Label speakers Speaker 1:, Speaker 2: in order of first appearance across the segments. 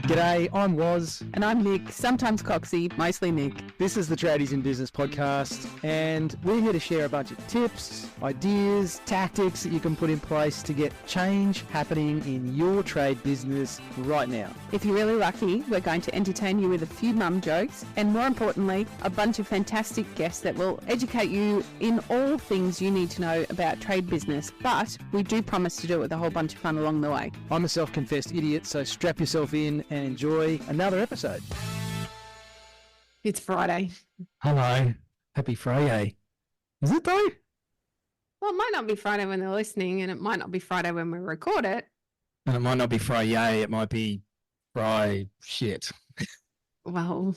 Speaker 1: G'day, I'm Woz.
Speaker 2: And I'm Nick, sometimes Coxie, mostly Nick.
Speaker 1: This is the Tradies in Business podcast, and we're here to share a bunch of tips, ideas, tactics that you can put in place to get change happening in your trade business right now.
Speaker 2: If you're really lucky, we're going to entertain you with a few mum jokes, and more importantly, a bunch of fantastic guests that will educate you in all things you need to know about trade business, but we do promise to do it with a whole bunch of fun along the way.
Speaker 1: I'm a self-confessed idiot, so strap yourself in and enjoy another episode.
Speaker 2: It's Friday.
Speaker 1: Hello. Happy Friday. Is it though?
Speaker 2: Well, it might not be Friday when they're listening, and it might not be Friday when we record it.
Speaker 1: And it might not be Friday, it might be Fry shit.
Speaker 2: Well,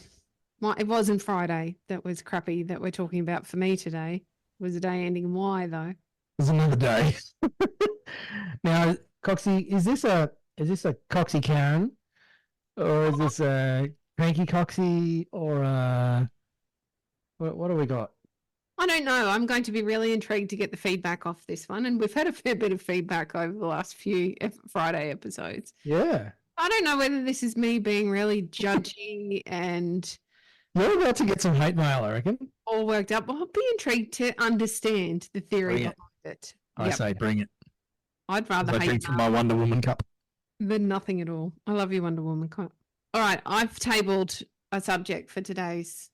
Speaker 2: it wasn't Friday that was crappy that we're talking about for me today. It was a day ending in Y, though.
Speaker 1: It's another day. Now, Coxie, is this a Coxie Karen? Or is this a cranky Coxie, or what do we got?
Speaker 2: I don't know. I'm going to be really intrigued to get the feedback off this one. And we've had a fair bit of feedback over the last few Friday episodes.
Speaker 1: Yeah.
Speaker 2: I don't know whether this is me being really judgy and...
Speaker 1: You're about to get some hate mail, I reckon.
Speaker 2: All worked up. Well, I'll be intrigued to understand the theory behind it.
Speaker 1: I say bring it.
Speaker 2: I'd rather
Speaker 1: I drink from my Wonder Woman cup.
Speaker 2: Than nothing at all. I love you, Wonder Woman cup. All right, I've tabled a subject for today's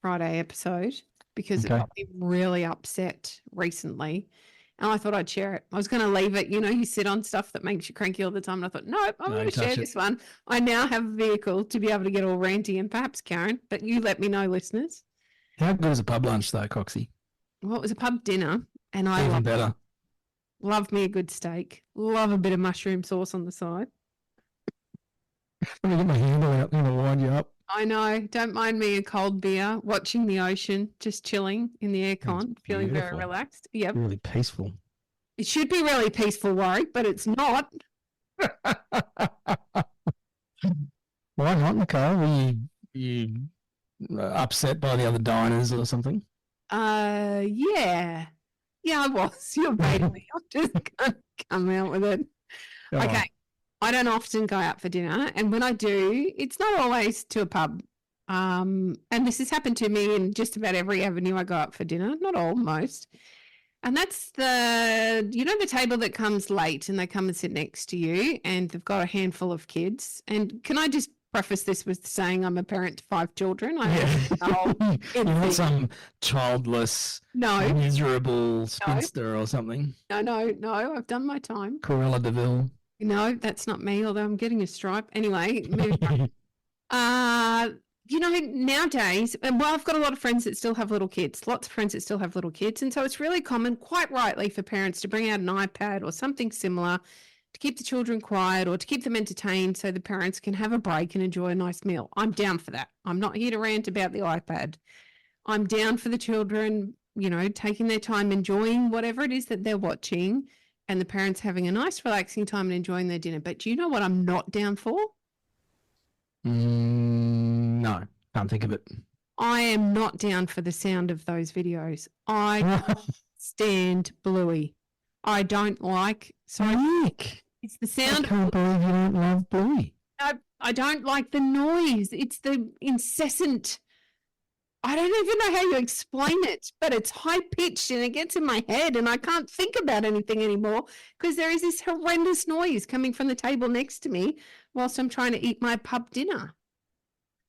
Speaker 2: Friday episode because it got me really upset recently, and I thought I'd share it. I was going to leave it. You know, you sit on stuff that makes you cranky all the time, and I thought, nope, I'm going to share this one. I now have a vehicle to be able to get all ranty, and perhaps Karen, but you let me know, listeners.
Speaker 1: How good was a pub lunch, though, Coxie?
Speaker 2: Well, it was a pub dinner, and I
Speaker 1: Even better.
Speaker 2: Love me a good steak. Love a bit of mushroom sauce on the side.
Speaker 1: Let me get my handle out and I'll wind you up.
Speaker 2: I know. Don't mind me a cold beer, watching the ocean, just chilling in the aircon, feeling very relaxed. Yep.
Speaker 1: Really peaceful.
Speaker 2: It should be really peaceful, Warwick, but it's not.
Speaker 1: Why not, Nicole? Were you upset by the other diners or something?
Speaker 2: Yeah. Yeah, I was. You're baiting me. I'm just going to come out with it. Okay. I don't often go out for dinner, and when I do, it's not always to a pub. And this has happened to me in just about every avenue I go out for dinner. Not all, most. And that's the table that comes late and they come and sit next to you and they've got a handful of kids. And can I just preface this with saying I'm a parent to 5 children?
Speaker 1: You're not some childless, miserable spinster or something.
Speaker 2: No, I've done my time.
Speaker 1: Cruella de Vil.
Speaker 2: No, that's not me, although I'm getting a stripe. Anyway, moving on. Nowadays, well, I've got a lot of friends that still have little kids, lots of friends that still have little kids. And so it's really common, quite rightly, for parents to bring out an iPad or something similar to keep the children quiet or to keep them entertained so the parents can have a break and enjoy a nice meal. I'm down for that. I'm not here to rant about the iPad. I'm down for the children, taking their time, enjoying whatever it is that they're watching, and the parents having a nice, relaxing time and enjoying their dinner. But do you know what I'm not down for?
Speaker 1: No, can't think of it.
Speaker 2: I am not down for the sound of those videos. I can't stand Bluey. I don't like... Sorry,
Speaker 1: Nick.
Speaker 2: It's the sound...
Speaker 1: I can't believe you don't love Bluey.
Speaker 2: No, I don't like the noise. It's the incessant... I don't even know how you explain it, but it's high-pitched and it gets in my head and I can't think about anything anymore because there is this horrendous noise coming from the table next to me whilst I'm trying to eat my pub dinner.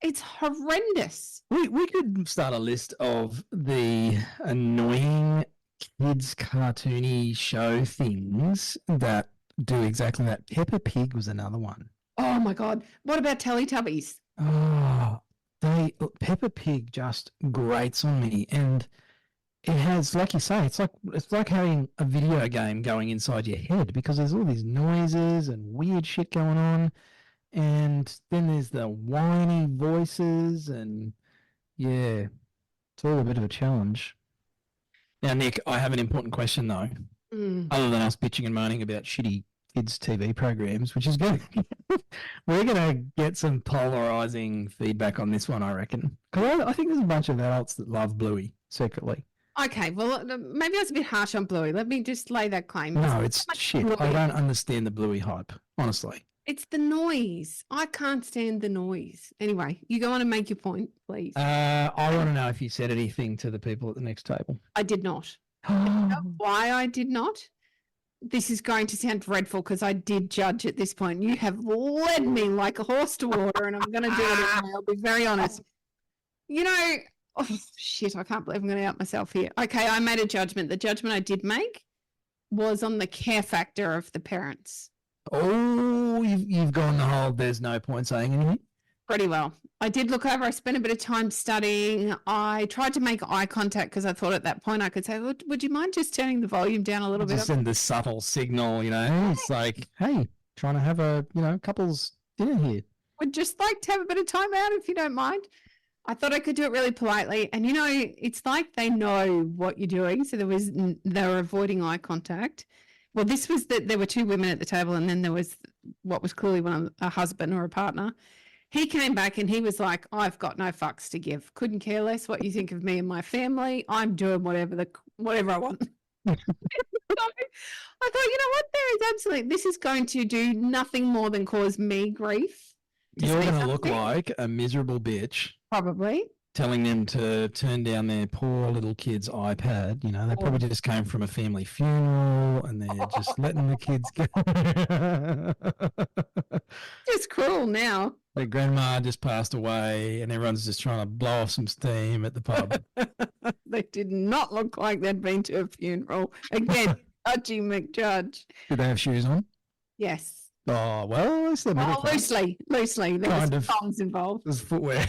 Speaker 2: It's horrendous.
Speaker 1: We could start a list of the annoying kids' cartoony show things that do exactly that. Peppa Pig was another one.
Speaker 2: Oh, my God. What about Teletubbies?
Speaker 1: Oh, Peppa Pig just grates on me, and it has, like you say, it's like having a video game going inside your head because there's all these noises and weird shit going on, and then there's the whiny voices, and yeah, it's all a bit of a challenge. Now, Nick, I have an important question though. Other than us bitching and moaning about shitty kids' TV programs, which is good. We're going to get some polarizing feedback on this one, I reckon. Because I think there's a bunch of adults that love Bluey secretly.
Speaker 2: Okay, well, maybe I was a bit harsh on Bluey. Let me just lay that claim.
Speaker 1: No, it's shit. I don't understand the Bluey hype, honestly.
Speaker 2: It's the noise. I can't stand the noise. Anyway, you go on and make your point, please.
Speaker 1: I want to know if you said anything to the people at the next table.
Speaker 2: I did not. Why I did not? This is going to sound dreadful because I did judge at this point. You have led me like a horse to water, and I'm going to do it anyway. I'll be very honest. You know, oh, shit, I can't believe I'm going to out myself here. Okay, I made a judgment. The judgment I did make was on the care factor of the parents.
Speaker 1: Oh, you've gone the whole there's no point saying anything?
Speaker 2: Pretty well. I did look over. I spent a bit of time studying. I tried to make eye contact because I thought at that point I could say, would you mind just turning the volume down a little bit?
Speaker 1: Just send the subtle signal, you know. It's like, hey, trying to have a, couple's dinner here.
Speaker 2: Would just like to have a bit of time out if you don't mind. I thought I could do it really politely. And, it's like they know what you're doing. So they were avoiding eye contact. Well, this was that there were two women at the table, and then there was what was clearly a husband or a partner. He came back and he was like, I've got no fucks to give. Couldn't care less what you think of me and my family. I'm doing whatever I want. I thought, there is absolutely, this is going to do nothing more than cause me grief.
Speaker 1: You're going to look like a miserable bitch.
Speaker 2: Probably.
Speaker 1: Telling them to turn down their poor little kid's iPad. They probably just came from a family funeral and they're just letting the kids go.
Speaker 2: Just cruel now.
Speaker 1: Their grandma just passed away and everyone's just trying to blow off some steam at the pub.
Speaker 2: They did not look like they'd been to a funeral. Again, Judgy McJudge.
Speaker 1: Did they have shoes on?
Speaker 2: Yes.
Speaker 1: Oh, well, it's the middle class.
Speaker 2: Loosely. There
Speaker 1: Kind
Speaker 2: was
Speaker 1: of.
Speaker 2: thumbs involved.
Speaker 1: There's footwear.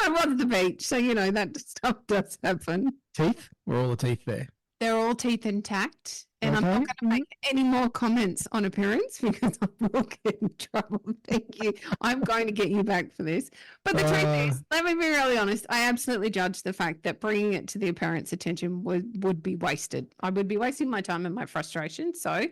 Speaker 2: I was the beach, so that stuff does happen.
Speaker 1: Teeth? Were all the teeth there?
Speaker 2: They're all teeth intact, and
Speaker 1: Okay.
Speaker 2: I'm not going to make any more comments on appearance because I will get in trouble. Thank you. I'm going to get you back for this. But the truth is, let me be really honest, I absolutely judge the fact that bringing it to the parents' attention would be wasted. I would be wasting my time and my frustration. So I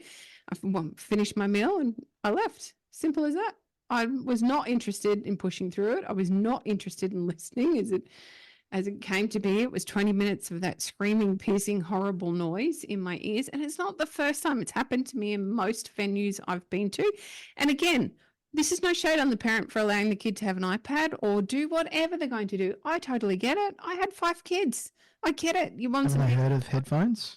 Speaker 2: finished my meal and I left. Simple as that. I was not interested in pushing through it. I was not interested in listening as it came to be. It was 20 minutes of that screaming, piercing, horrible noise in my ears. And it's not the first time. It's happened to me in most venues I've been to. And again, this is no shade on the parent for allowing the kid to have an iPad or do whatever they're going to do. I totally get it. I had 5 kids. I get it. You want
Speaker 1: Haven't I heard of headphones?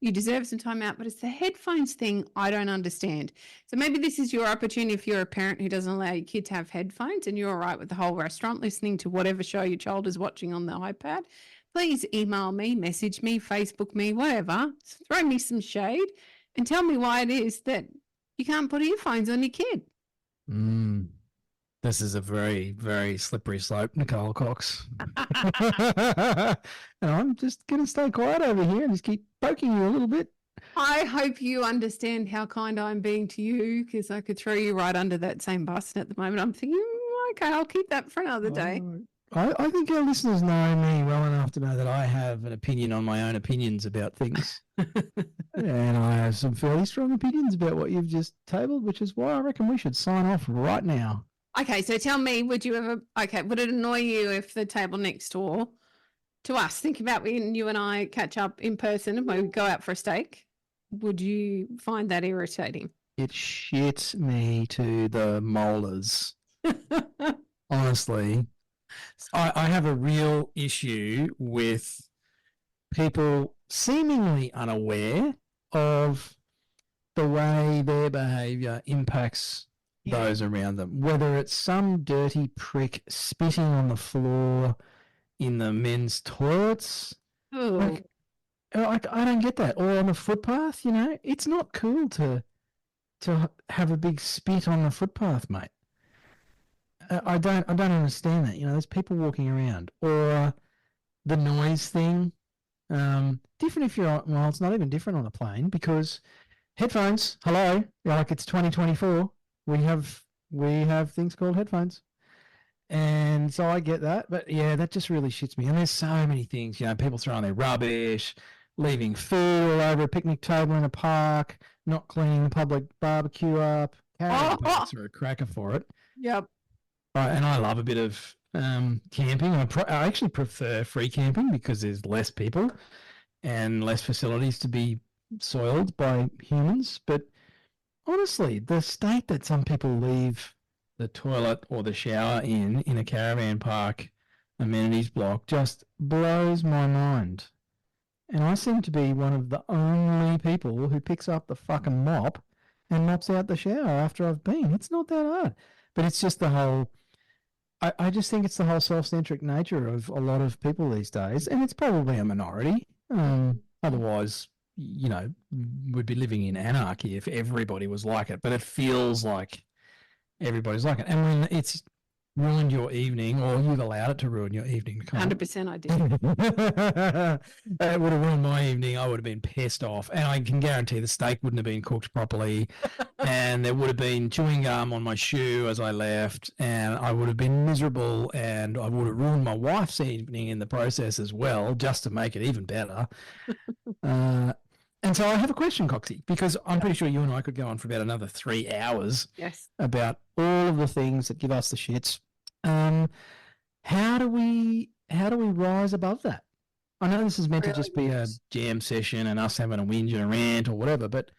Speaker 2: You deserve some time out, but it's the headphones thing I don't understand. So maybe this is your opportunity if you're a parent who doesn't allow your kid to have headphones and you're all right with the whole restaurant listening to whatever show your child is watching on the iPad. Please email me, message me, Facebook me, whatever. Throw me some shade and tell me why it is that you can't put earphones on your kid.
Speaker 1: This is a very, very slippery slope, Nicole Cox. And I'm just going to stay quiet over here and just keep poking you a little bit.
Speaker 2: I hope you understand how kind I'm being to you because I could throw you right under that same bus. And at the moment, I'm thinking, okay, I'll keep that for another day.
Speaker 1: I think our listeners know me well enough to know that I have an opinion on my own opinions about things. And I have some fairly strong opinions about what you've just tabled, which is why I reckon we should sign off right now.
Speaker 2: Okay, so tell me, would it annoy you if the table next door to us, think about when you and I catch up in person and we go out for a steak, would you find that irritating?
Speaker 1: It shits me to the molars. Honestly, I have a real issue with people seemingly unaware of the way their behaviour impacts those around them, whether it's some dirty prick spitting on the floor in the men's toilets. Like, I don't get that. Or on the footpath, it's not cool to have a big spit on the footpath, mate. I don't understand that. There's people walking around. Or the noise thing. Different if you're well, it's not even different on a plane because headphones, hello, like it's 2024. We have things called headphones. And so I get that. But yeah, that just really shits me. And there's so many things, people throwing their rubbish, leaving food all over a picnic table in a park, not cleaning the public barbecue up. Parents are a cracker for it.
Speaker 2: Yep.
Speaker 1: And I love a bit of camping. I actually prefer free camping because there's less people and less facilities to be soiled by humans. But honestly, the state that some people leave the toilet or the shower in a caravan park amenities block just blows my mind. And I seem to be one of the only people who picks up the fucking mop and mops out the shower after I've been. It's not that hard. But it's just the whole, I just think it's the whole self-centric nature of a lot of people these days. And it's probably a minority. Otherwise, you know, we'd be living in anarchy if everybody was like it. But it feels like everybody's like it. And when it's ruined your evening, or you've allowed it to ruin your evening.
Speaker 2: 100% I did.
Speaker 1: It would have ruined my evening. I would have been pissed off. And I can guarantee the steak wouldn't have been cooked properly. And there would have been chewing gum on my shoe as I left. And I would have been miserable. And I would have ruined my wife's evening in the process as well, just to make it even better. And so I have a question, Coxie, because I'm pretty sure you and I could go on for about another 3 hours about all of the things that give us the shits. How do we rise above that? I know this is meant to just be a jam session and us having a whinge and a rant or whatever, but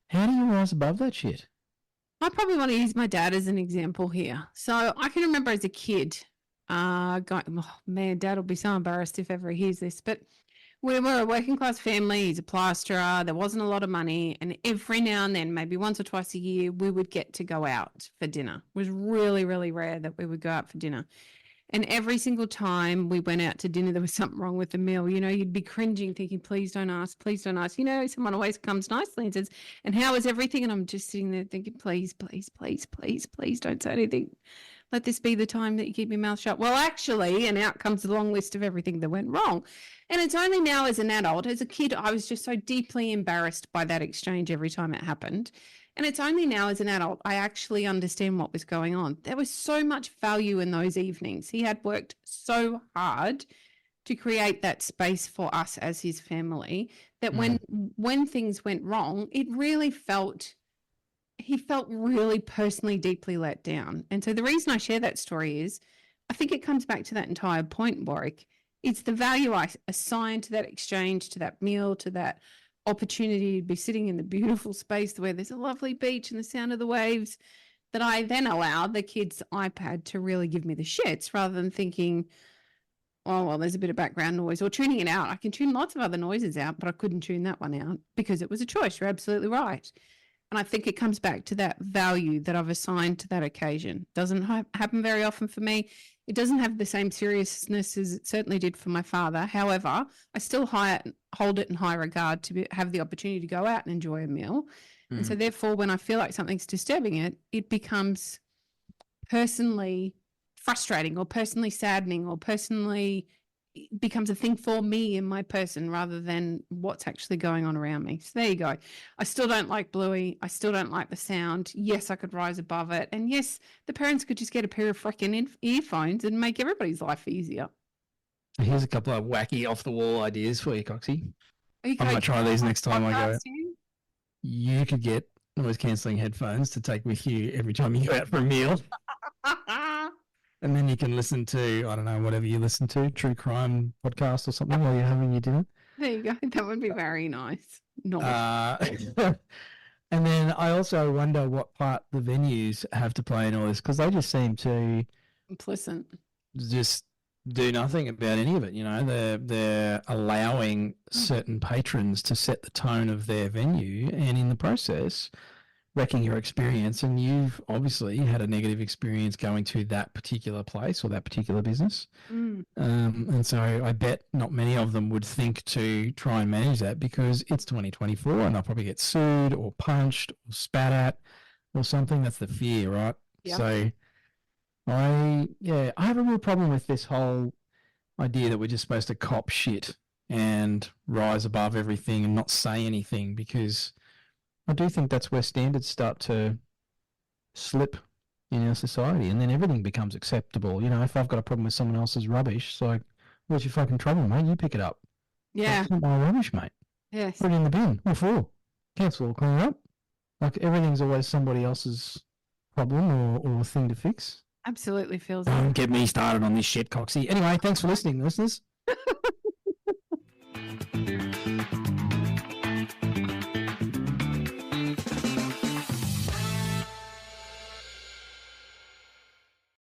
Speaker 1: how do you rise above that shit?
Speaker 2: I probably want to use my dad as an example here. So I can remember as a kid, going, oh man, Dad will be so embarrassed if ever he hears this, but we were a working class family. He's a plasterer. There wasn't a lot of money. And every now and then, maybe once or twice a year, we would get to go out for dinner. It was really, really rare that we would go out for dinner. And every single time we went out to dinner, there was something wrong with the meal. You know, you'd be cringing, thinking, please don't ask, please don't ask. You know, someone always comes nicely and says, and how is everything? And I'm just sitting there thinking, please, please, please, please, please don't say anything. Let this be the time that you keep your mouth shut. Well, actually, and out comes the long list of everything that went wrong. And it's only now as an adult. As a kid, I was just so deeply embarrassed by that exchange every time it happened. And it's only now as an adult, I actually understand what was going on. There was so much value in those evenings. He had worked so hard to create that space for us as his family that when things went wrong, it really he felt really personally deeply let down. And so the reason I share that story is I think it comes back to that entire point, Warwick. It's the value I assign to that exchange, to that meal, to that opportunity to be sitting in the beautiful space where there's a lovely beach and the sound of the waves, that I then allow the kid's iPad to really give me the shits rather than thinking, oh, well, there's a bit of background noise, or tuning it out. I can tune lots of other noises out, but I couldn't tune that one out because it was a choice. You're absolutely right. And I think it comes back to that value that I've assigned to that occasion. Doesn't happen very often for me. It doesn't have the same seriousness as it certainly did for my father. However, I still hold it in high regard to have the opportunity to go out and enjoy a meal. And so therefore, when I feel like something's disturbing it, it becomes personally frustrating or personally saddening or personally becomes a thing for me and my person rather than what's actually going on around me. So there you go. I still don't like Bluey. I still don't like the sound. Yes, I could rise above it. And yes, the parents could just get a pair of freaking earphones and make everybody's life easier.
Speaker 1: Here's a couple of wacky off-the-wall ideas for you, Coxie. I might try these next time I go out. You could get noise-cancelling headphones to take with you every time you go out for a meal. And then you can listen to, I don't know, whatever you listen to, true crime podcast or something while you're having your dinner.
Speaker 2: There you go. That would be very nice.
Speaker 1: And then I also wonder what part the venues have to play in all this, because they just seem to
Speaker 2: complicit,
Speaker 1: just do nothing about any of it. You know, they're allowing certain patrons to set the tone of their venue, and in the process, wrecking your experience. And you've obviously had a negative experience going to that particular place or that particular business. And so I bet not many of them would think to try and manage that, because it's 2024 and they'll probably get sued or punched or spat at or something. That's the fear, right? Yeah. So I have a real problem with this whole idea that we're just supposed to cop shit and rise above everything and not say anything, because I do think that's where standards start to slip in our society, and then everything becomes acceptable. You know, if I've got a problem with someone else's rubbish, it's like, what's your fucking trouble, mate? You pick it up.
Speaker 2: Yeah.
Speaker 1: That's not my rubbish, mate.
Speaker 2: Yes.
Speaker 1: Put it in the bin. What for? Cancel or clean it up. Like, everything's always somebody else's problem or thing to fix.
Speaker 2: Absolutely feels.
Speaker 1: Don't get me started on this shit, Coxie. Anyway, thanks for listening, listeners.